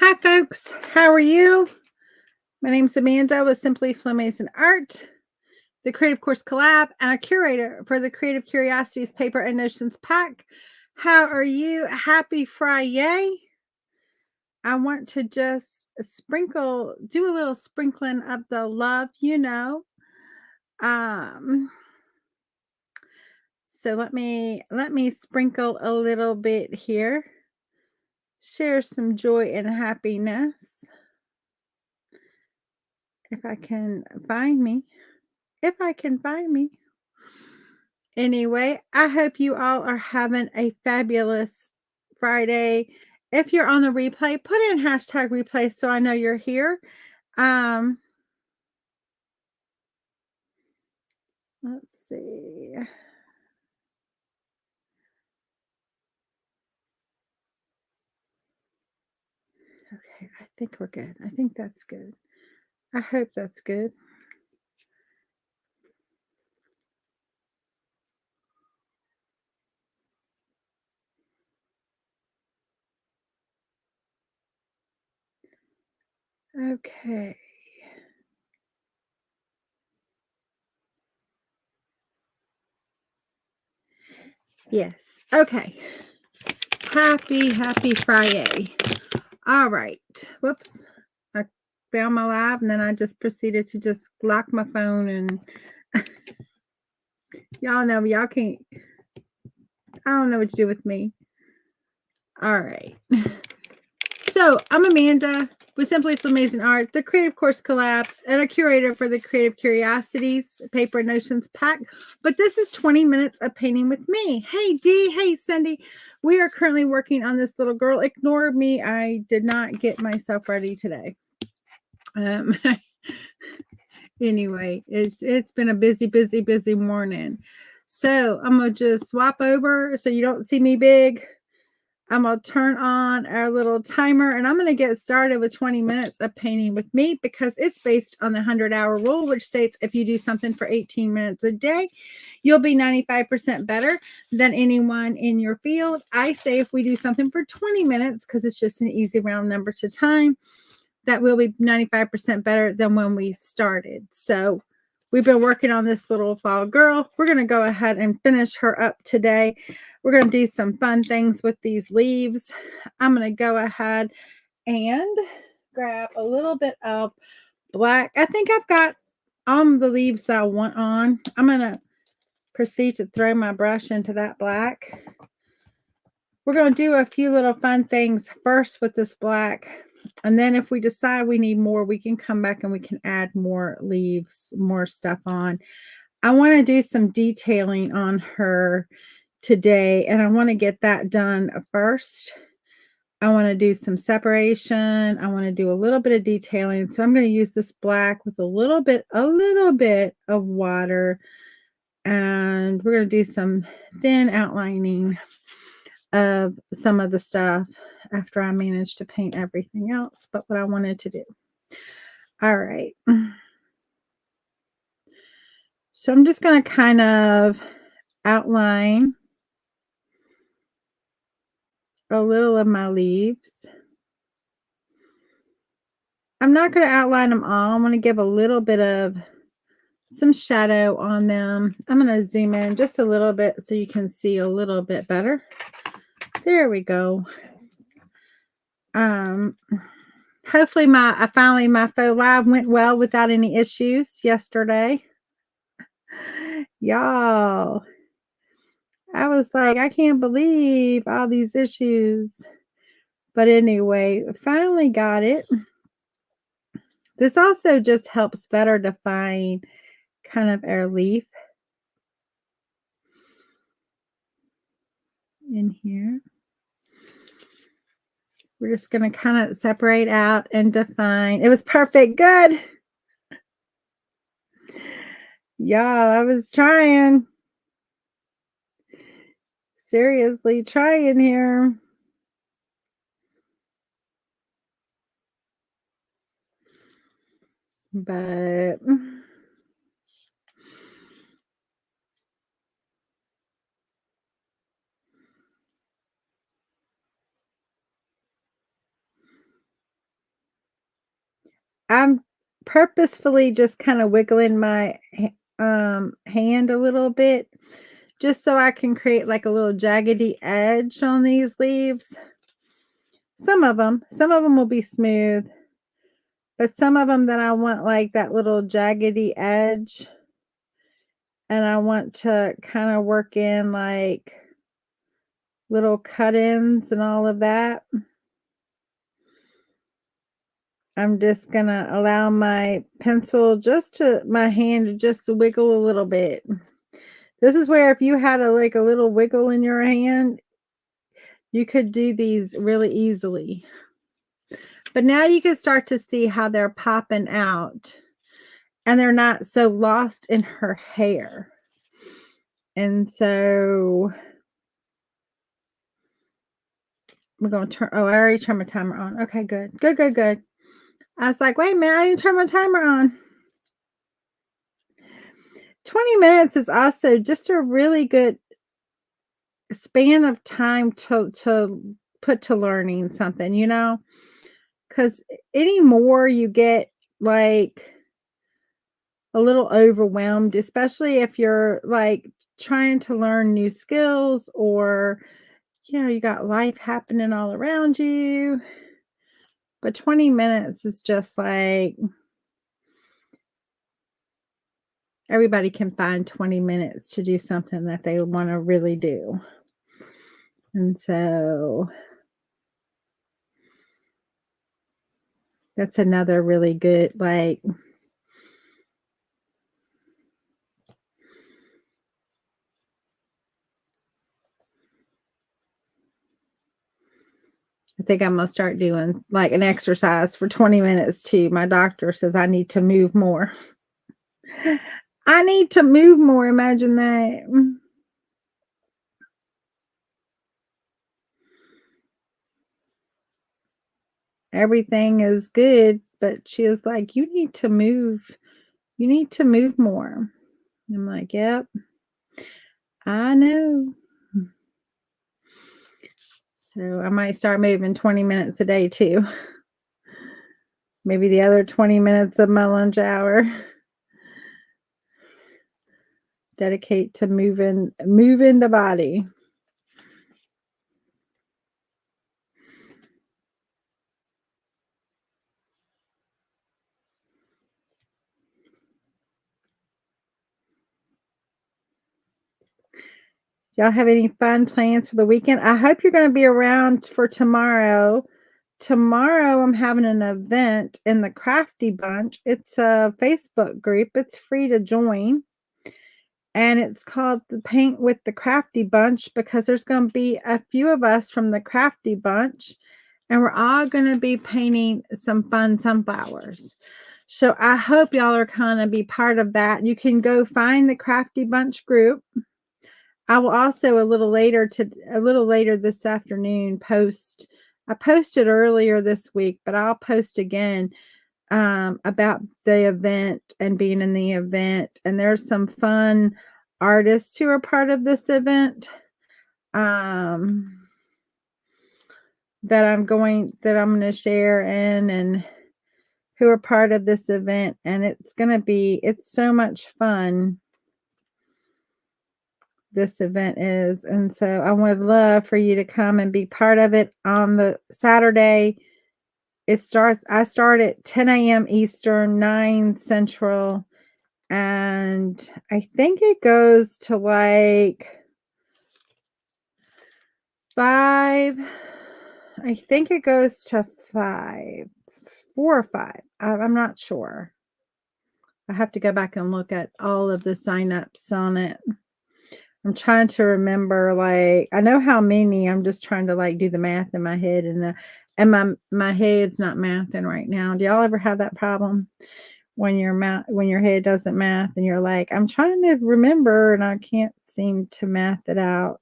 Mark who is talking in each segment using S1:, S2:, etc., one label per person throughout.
S1: Hi, folks. How are you? My name's Amanda with Simply Flamazing Art, the Creative Course Collab, and a curator for the Creative Curiosities Paper and Notions Pack. How are you? Happy Friday. I want to just do a little sprinkling of the love, Um, so let me sprinkle a little bit here. Share some joy and happiness. If I can find me. If I can find me. Anyway, I hope you all are having a fabulous Friday. If you're on the replay, put in hashtag replay so I know you're here. Let's see. Okay, I think we're good. I think that's good. I hope that's good. Okay. Yes. Okay. Happy Friday. All right. Whoops. I found my live and then I just proceeded to just lock my phone and y'all know y'all can't. I don't know what to do with me. All right. So I'm Amanda with Simply Flamazing Art, the Creative Course Collab, and a curator for the Creative Curiosities Paper Notions Pack. But this is 20 minutes of painting with me. Hey, Dee. Hey, Cindy. We are currently working on this little girl. Ignore me. I did not get myself ready today. Anyway, it's been a busy morning. So I'm going to just swap over so you don't see me big. I'm going to turn on our little timer and I'm going to get started with 20 minutes of painting with me because it's based on the 100-hour rule, which states if you do something for 18 minutes a day, you'll be 95% better than anyone in your field. I say if we do something for 20 minutes, because it's just an easy round number to time, that we'll be 95% better than when we started. So we've been working on this little fall girl. We're going to go ahead and finish her up today. We're going to do some fun things with these leaves. I'm going to go ahead and grab a little bit of black. I think I've got the leaves that I want on. I'm going to proceed to throw my brush into that black. We're going to do a few little fun things first with this black. And then if we decide we need more, we can come back and we can add more leaves, more stuff on. I want to do some detailing on her today, and I want to get that done first. I want to do some separation. I want to do a little bit of detailing. So I'm going to use this black with a little bit of water, and we're going to do some thin outlining of some of the stuff after I managed to paint everything else but what I wanted to do. All right. So I'm just going to kind of outline a little of my leaves. I'm not going to outline them all. I'm going to give a little bit of some shadow on them. I'm going to zoom in just a little bit so you can see a little bit better. There we go. Hopefully my faux live went well without any issues yesterday. Y'all, I was like, I can't believe all these issues. But anyway, finally got it. This also just helps better define kind of our leaf in here. We're just going to kind of separate out and define. It was perfect. Good. Y'all, I was trying. Seriously trying here. But I'm purposefully just kind of wiggling my hand a little bit just so I can create like a little jaggedy edge on these leaves. Some of them will be smooth, but some of them that I want like that little jaggedy edge, and I want to kind of work in like little cut-ins and all of that. I'm just gonna allow my pencil my hand just to wiggle a little bit. This is where if you had like a little wiggle in your hand, you could do these really easily. But now you can start to see how they're popping out and they're not so lost in her hair. And so we're going to turn, oh, I already turned my timer on. Okay, good. Good, good, good. I was like, wait a minute, I didn't turn my timer on. 20 minutes is also just a really good span of time to put to learning something, because any more you get like a little overwhelmed, especially if you're like trying to learn new skills or you got life happening all around you. But 20 minutes is just like everybody can find 20 minutes to do something that they want to really do. And so that's another really good, like, I think I'm going to start doing like an exercise for 20 minutes too. My doctor says I need to move more. I need to move more. Imagine that. Everything is good, but she was like, you need to move. You need to move more. I'm like, yep, I know. So I might start moving 20 minutes a day too. Maybe the other 20 minutes of my lunch hour dedicate to moving the body. Y'all have any fun plans for the weekend? I hope you're going to be around for tomorrow. Tomorrow, I'm having an event in the Crafty Bunch. It's a Facebook group. It's free to join. And it's called the Paint with the Crafty Bunch because there's going to be a few of us from the Crafty Bunch. And we're all going to be painting some fun sunflowers. So I hope y'all are going to be part of that. You can go find the Crafty Bunch group. I will also a little later this afternoon post. I posted earlier this week, but I'll post again about the event and being in the event. And there's some fun artists who are part of this event that I'm going to share in and who are part of this event. And it's so much fun. This event is. And so I would love for you to come and be part of it on the Saturday. I start at 10 a.m. Eastern, 9 Central, and I think it goes to like 5. I think it goes to 5, 4 or 5. I'm not sure. I have to go back and look at all of the signups on it. I'm trying to remember, like, I know how many. I'm just trying to like do the math in my head, and my head's not mathing right now. Do y'all ever have that problem when your head doesn't math and you're like, I'm trying to remember and I can't seem to math it out?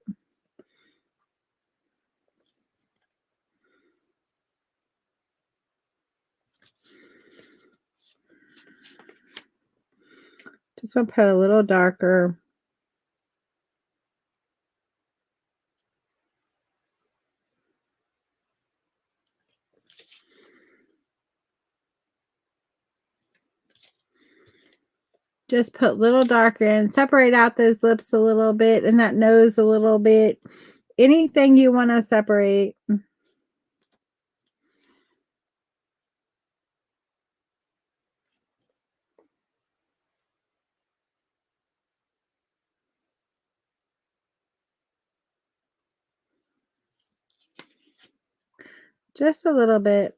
S1: Just want to put a little darker. Just put little darker in, separate out those lips a little bit and that nose a little bit. Anything you want to separate. Just a little bit.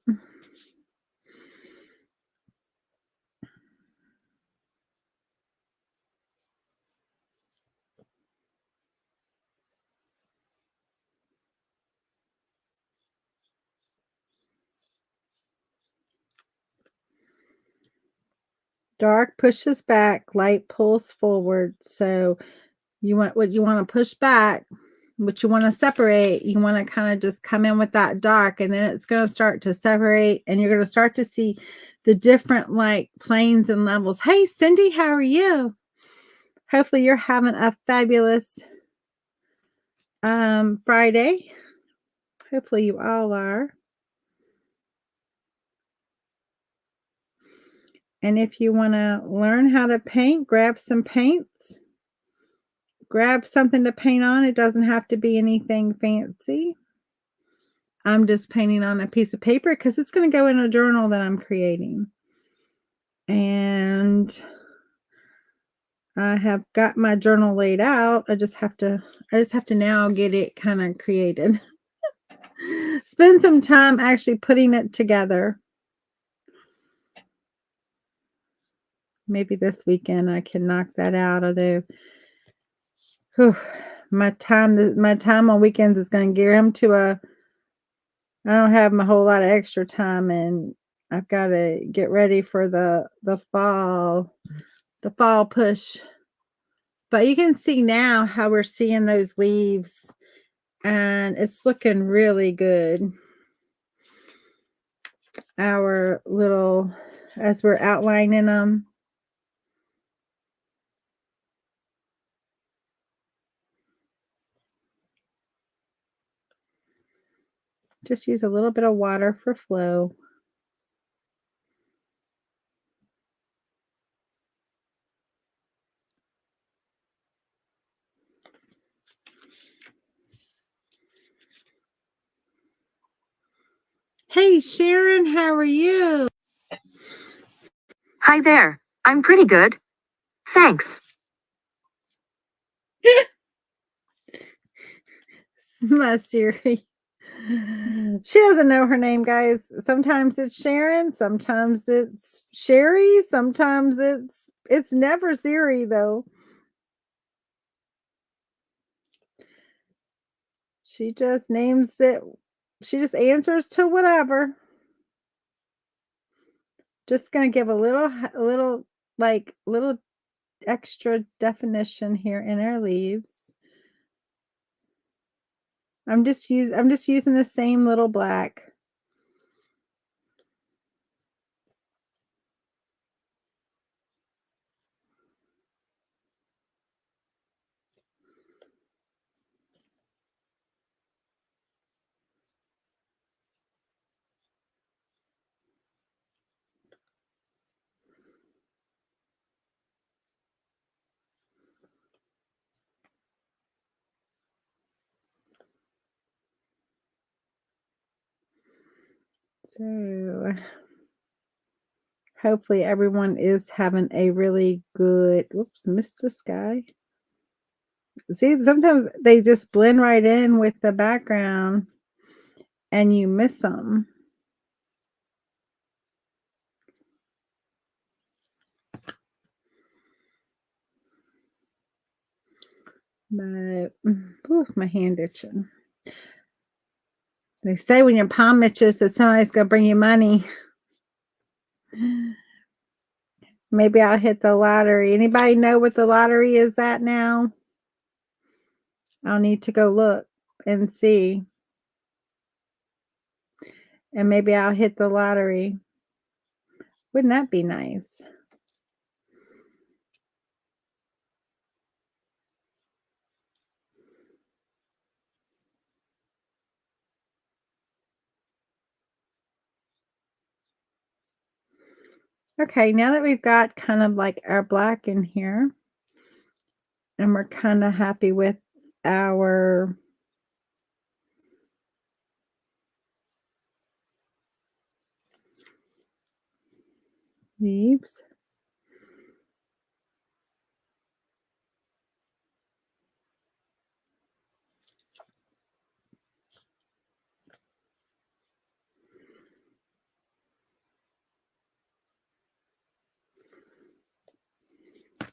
S1: Dark pushes back, light pulls forward. So you want what you want to push back, what you want to separate, you want to kind of just come in with that dark, and then it's going to start to separate, and you're going to start to see the different like planes and levels. Hey, Cindy, how are you? Hopefully you're having a fabulous Friday. Hopefully you all are. And if you want to learn how to paint, grab some paints. Grab something to paint on. It doesn't have to be anything fancy. I'm just painting on a piece of paper because it's going to go in a journal that I'm creating. And I have got my journal laid out. I just have to now get it kind of created. Spend some time actually putting it together. Maybe this weekend I can knock that out, although my time on weekends is going to gear him to I don't have a whole lot of extra time, and I've got to get ready for the fall push. But you can see now how we're seeing those leaves, and it's looking really good. Our little, as we're outlining them. Just use a little bit of water for flow. Hey, Sharon, how are you?
S2: Hi there. I'm pretty good. Thanks.
S1: My Siri. She doesn't know her name, guys. Sometimes it's Sharon, sometimes it's Sherry, sometimes it's never Siri though. She just names it. She just answers to whatever. Just gonna give a little extra definition here in our leaves. I'm just using the same little black. So hopefully everyone is having a really good, whoops, missed the sky. See, sometimes they just blend right in with the background and you miss them. But, my hand itching. They say when your palm itches that somebody's going to bring you money. Maybe I'll hit the lottery. Anybody know what the lottery is at now? I'll need to go look and see. And maybe I'll hit the lottery. Wouldn't that be nice? Okay, now that we've got kind of like our black in here, and we're kind of happy with our leaves.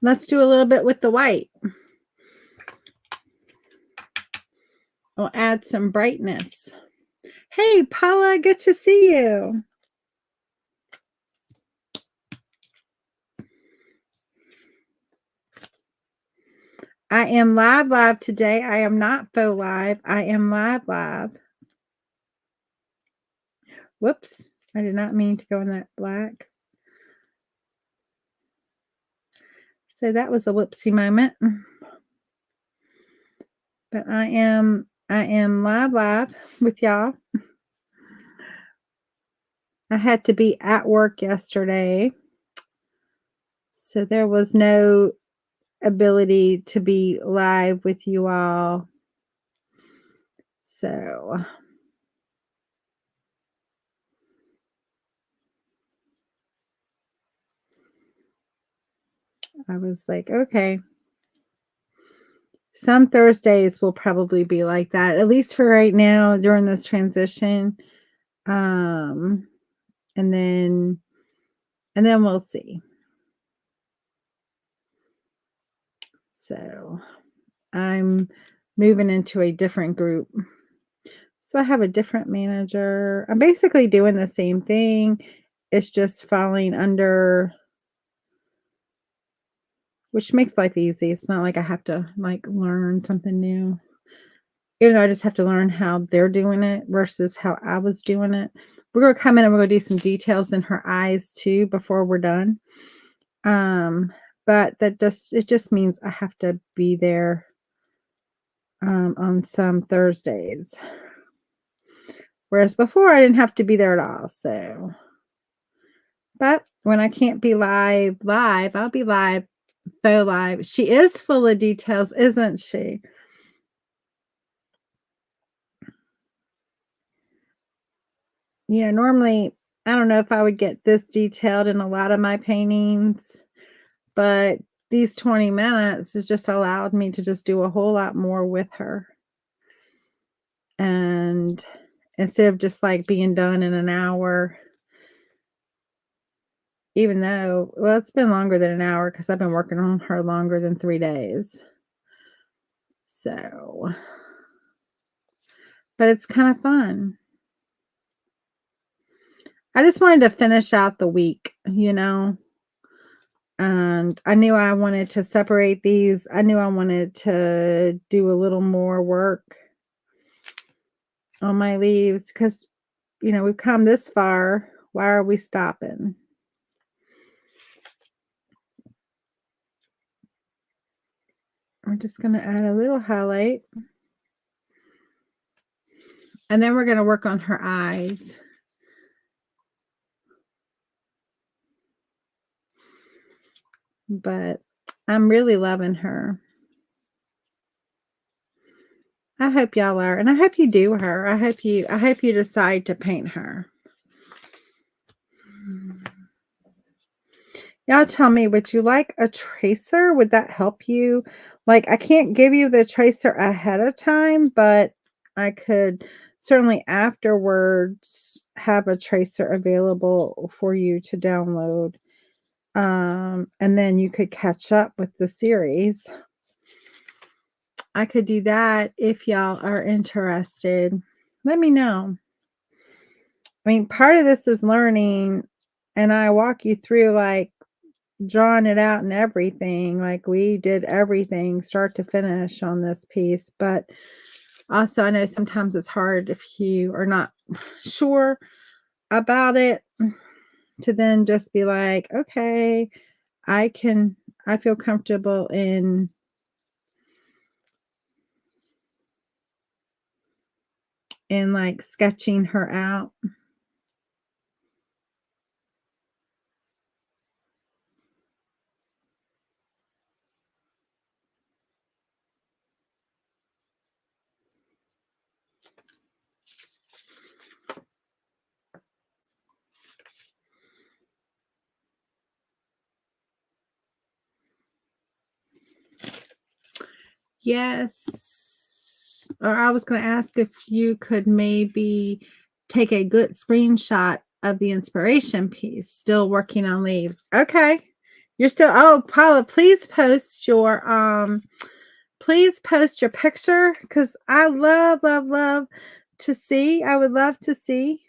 S1: Let's do a little bit with the white. We'll add some brightness. Hey, Paula, good to see you. I am live today. I am not faux live. I am live. Whoops. I did not mean to go in that black. So that was a whoopsie moment. But I am live with y'all. I had to be at work yesterday. So there was no ability to be live with you all. So I was like, okay. Some Thursdays will probably be like that, at least for right now during this transition. And then we'll see. So I'm moving into a different group. So I have a different manager. I'm basically doing the same thing. It's just falling under, which makes life easy. It's not like I have to like learn something new. Even though I just have to learn how they're doing it versus how I was doing it. We're going to come in and we're going to do some details in her eyes too before we're done. But it just means I have to be there on some Thursdays. Whereas before I didn't have to be there at all. So, but when I can't be live, I'll be live, faux live. She is full of details, isn't she? You know, normally, I don't know if I would get this detailed in a lot of my paintings, but these 20 minutes has just allowed me to just do a whole lot more with her. And instead of just like being done in an hour, even though, well, it's been longer than an hour because I've been working on her longer than 3 days. So, but it's kind of fun. I just wanted to finish out the week, you know, and I knew I wanted to separate these. I knew I wanted to do a little more work on my leaves because, you know, we've come this far. Why are we stopping? We're just going to add a little highlight. And then we're going to work on her eyes. But I'm really loving her. I hope y'all are, and I hope you do her. I hope you decide to paint her. Y'all tell me, would you like a tracer? Would that help you? Like, I can't give you the tracer ahead of time, but I could certainly afterwards have a tracer available for you to download. And then you could catch up with the series. I could do that if y'all are interested. Let me know. I mean, part of this is learning, and I walk you through like drawing it out and everything. Like we did everything start to finish on this piece, but also I know sometimes it's hard if you are not sure about it to then just be like, okay, I feel comfortable in like sketching her out. Yes. Or I was going to ask if you could maybe take a good screenshot of the inspiration piece. Still working on leaves. Okay. You're still, oh, Paula, please post your picture because I love, love, love to see. I would love to see.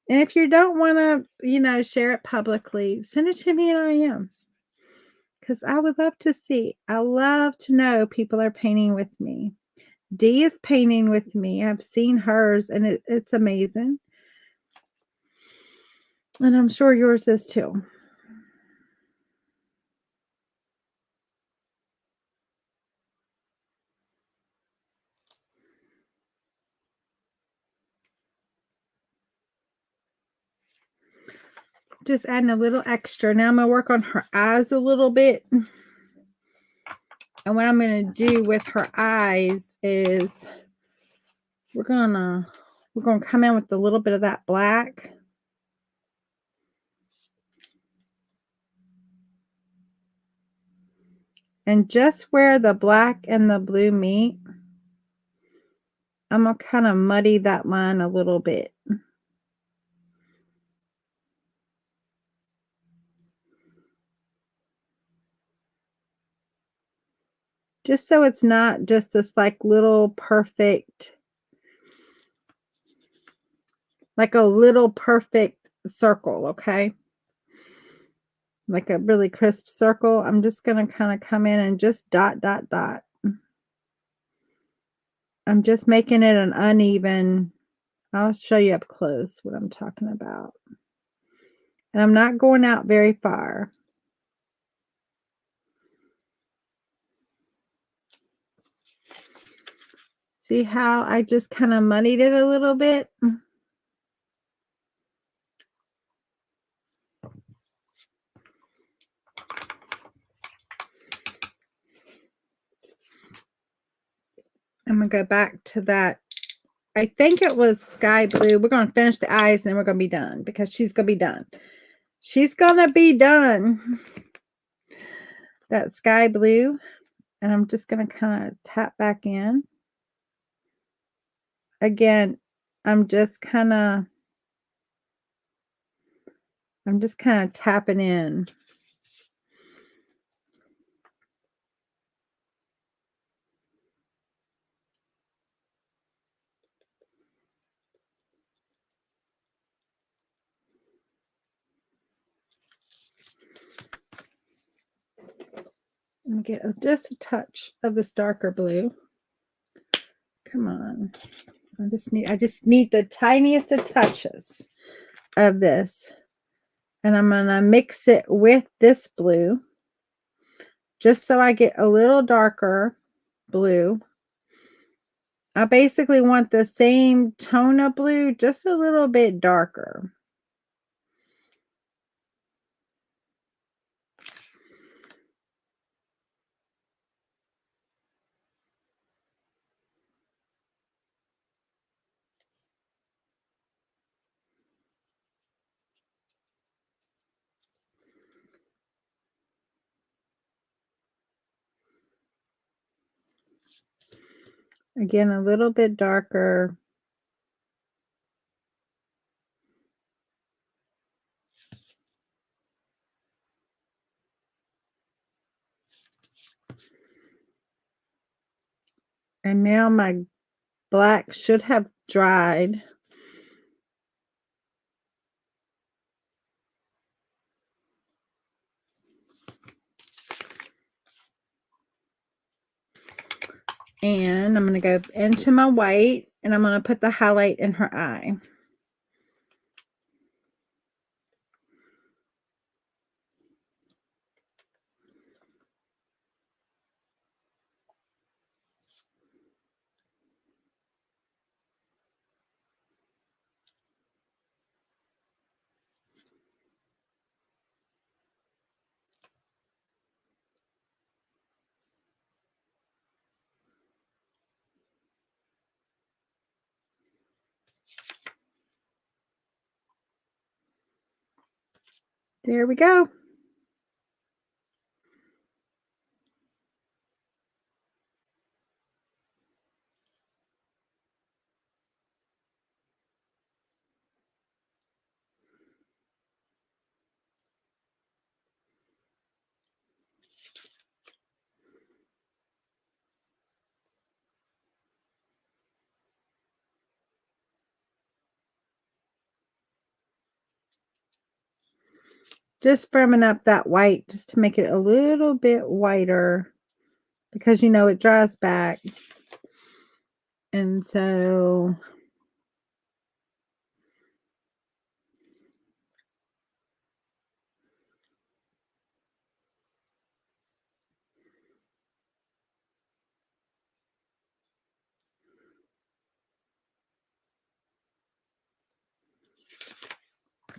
S1: And if you don't want to, share it publicly, send it to me in IM because I would love to see. I love to know people are painting with me. Dee is painting with me. I've seen hers and it's amazing. And I'm sure yours is too. Just adding a little extra. Now I'm going to work on her eyes a little bit. And what I'm going to do with her eyes is we're going to come in with a little bit of that black. And just where the black and the blue meet, I'm going to kind of muddy that line a little bit. Just so it's not just this like little perfect, like a little perfect circle, okay? Like a really crisp circle. I'm just going to kind of come in and just dot, dot, dot. I'm just making it an uneven. I'll show you up close what I'm talking about. And I'm not going out very far. See how I just kind of muddied it a little bit? I'm going to go back to that. I think it was sky blue. We're going to finish the eyes and then we're going to be done because she's going to be done. She's going to be done. That sky blue. And I'm just going to kind of tap back in. Again, I'm just kind of tapping in. Let me get just a touch of this darker blue. Come on. I just need the tiniest of touches of this. And I'm going to mix it with this blue just so I get a little darker blue. I basically want the same tone of blue, just a little bit darker. Again, a little bit darker. And now my black should have dried. And I'm going to go into my white and I'm going to put the highlight in her eye. There we go. Just firming up that white just to make it a little bit whiter because you know it dries back. And so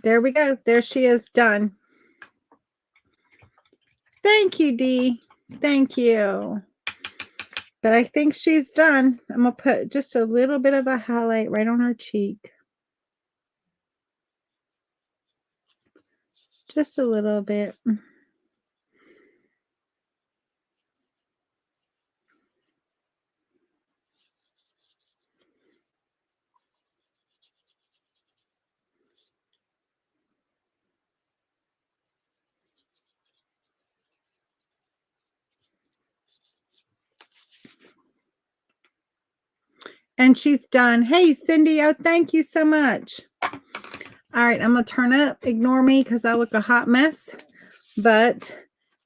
S1: there we go. There she is, done. Thank you, Dee. Thank you. But I think she's done. I'm going to put just a little bit of a highlight right on her cheek. Just a little bit. And she's done. Hey, Cindy. Oh, thank you so much. All right, I'm going to turn up. Ignore me because I look a hot mess. But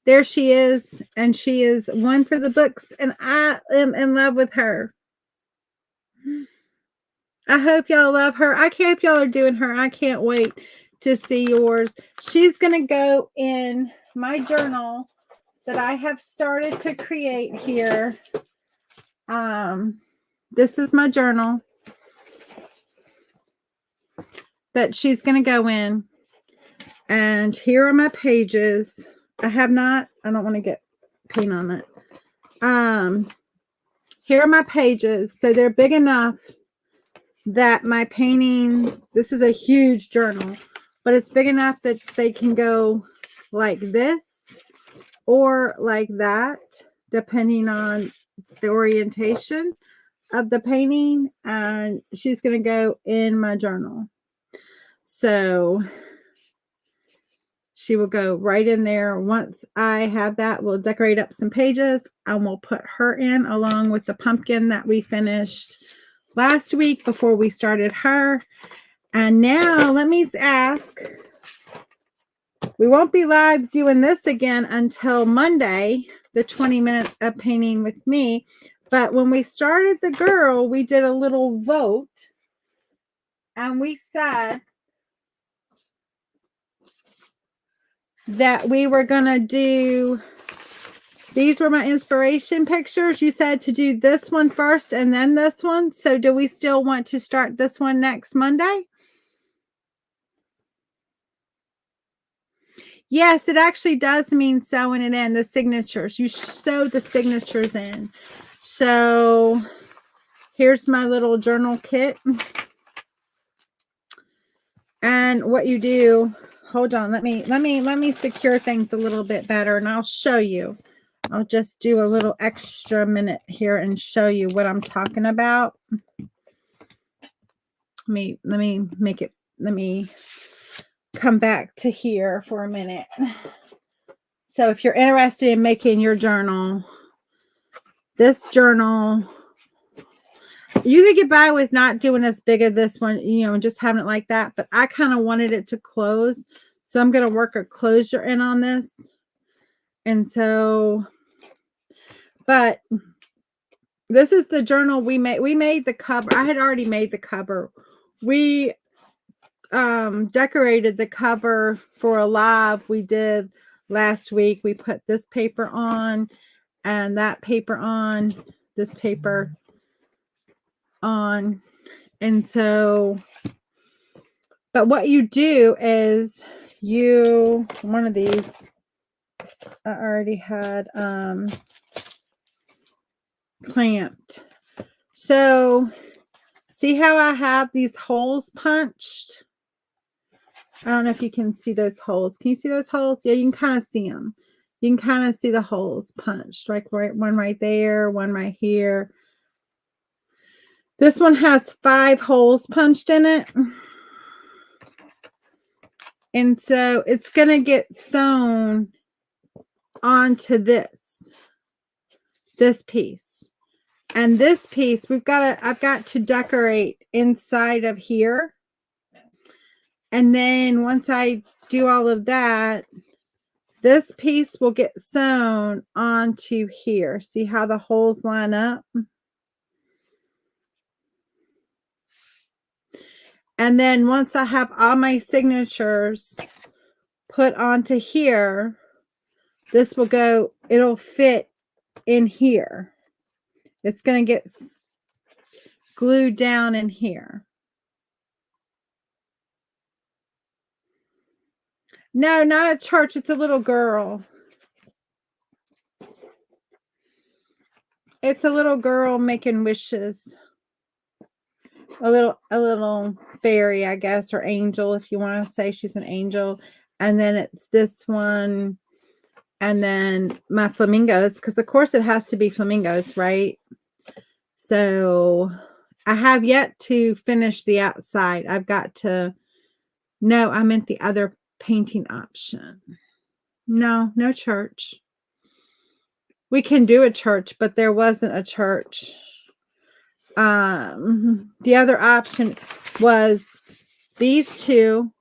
S1: there she is. And she is one for the books. And I am in love with her. I hope y'all love her. I hope y'all are doing her. I can't wait to see yours. She's going to go in my journal that I have started to create here. This is my journal that she's going to go in. And here are my pages. I don't want to get paint on it. Here are my pages. So they're big enough that my painting, this is a huge journal, but it's big enough that they can go like this or like that, depending on the orientation of the painting. And she's going to go in my journal. So she will go right in there. Once I have that, we'll decorate up some pages and we'll put her in along with the pumpkin that we finished last week before we started her. And now let me ask, we won't be live doing this again until Monday, the 20 minutes of painting with me. But when we started the girl, we did a little vote and we said that we were going to do, these were my inspiration pictures. You said to do this one first and then this one. So do we still want to start this one next Monday? Yes, it actually does mean sewing it in, the signatures. You sew the signatures in. So here's my little journal kit. And what you do, hold on, let me secure things a little bit better and I'll show you. I'll just do a little extra minute here and show you what I'm talking about. Let me come back to here for a minute. So if you're interested in making your journal, this journal, you could get by with not doing as big as this one, you know, and just having it like that. But I kind of wanted it to close. So I'm going to work a closure in on this. And so, but this is the journal we made. We made the cover. I had already made the cover. We decorated the cover for a live we did last week. We put this paper on and that paper on, this paper on. And so, but what you do is one of these I already had clamped. So see how I have these holes punched? I don't know if you can see those holes. Can you see those holes? Yeah, you can kind of see them. You can kind of see the holes punched, like one right there, one right here. This one has 5 holes punched in it. And so it's going to get sewn onto this piece. And this piece, I've got to decorate inside of here. And then once I do all of that, this piece will get sewn onto here. See how the holes line up? And then once I have all my signatures put onto here, this will go, it'll fit in here. It's going to get glued down in here. No, not a church. It's a little girl. It's a little girl making wishes. A little fairy, I guess, or angel, if you want to say she's an angel. And then it's this one. And then my flamingos, because of course it has to be flamingos, right? So I have yet to finish the outside. I've got to, no, I meant the other painting option. No church. We can do a church, but there wasn't a church. The other option was these two,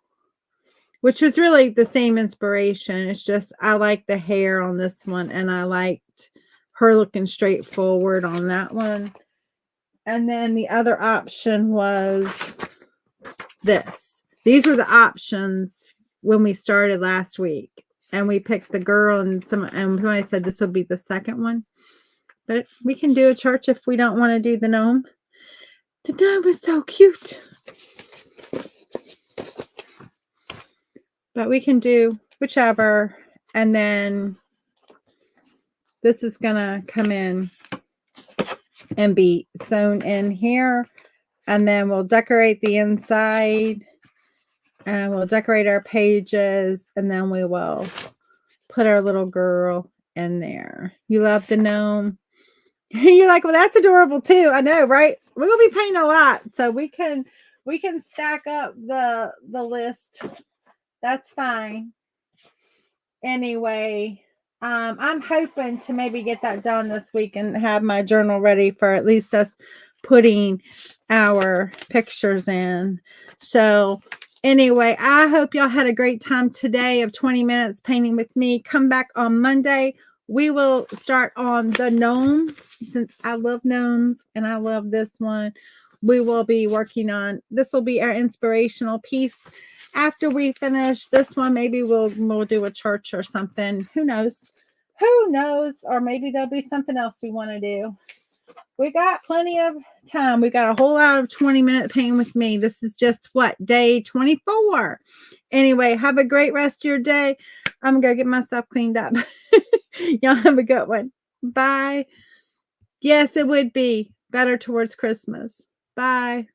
S1: which was really the same inspiration. It's just I like the hair on this one, and I liked her looking straight forward on that one. And then the other option was this. These were the options when we started last week. And we picked the girl, and somebody said this would be the second one. But we can do a church if we don't want to do the gnome. The gnome is so cute. But we can do whichever. And then this is going to come in and be sewn in here. And then we'll decorate the inside. And we'll decorate our pages. And then we will put our little girl in there. You love the gnome? You're like, well, that's adorable too. I know, right? We're gonna be painting a lot, so we can stack up the list. That's fine. Anyway, I'm hoping to maybe get that done this week and have my journal ready for at least us putting our pictures in. So anyway, I hope y'all had a great time today of 20 minutes painting with me. Come back on Monday. We will start on the gnome, since I love gnomes and I love this one. We will be working on, this will be our inspirational piece. After we finish this one, maybe we'll do a church or something. Who knows? Who knows? Or maybe there'll be something else we want to do. We got plenty of time. We got a whole lot of 20-minute painting with me. This is just what, day 24. Anyway, have a great rest of your day. I'm gonna go get myself cleaned up. Y'all have a good one. Bye. Yes, it would be better towards Christmas. Bye.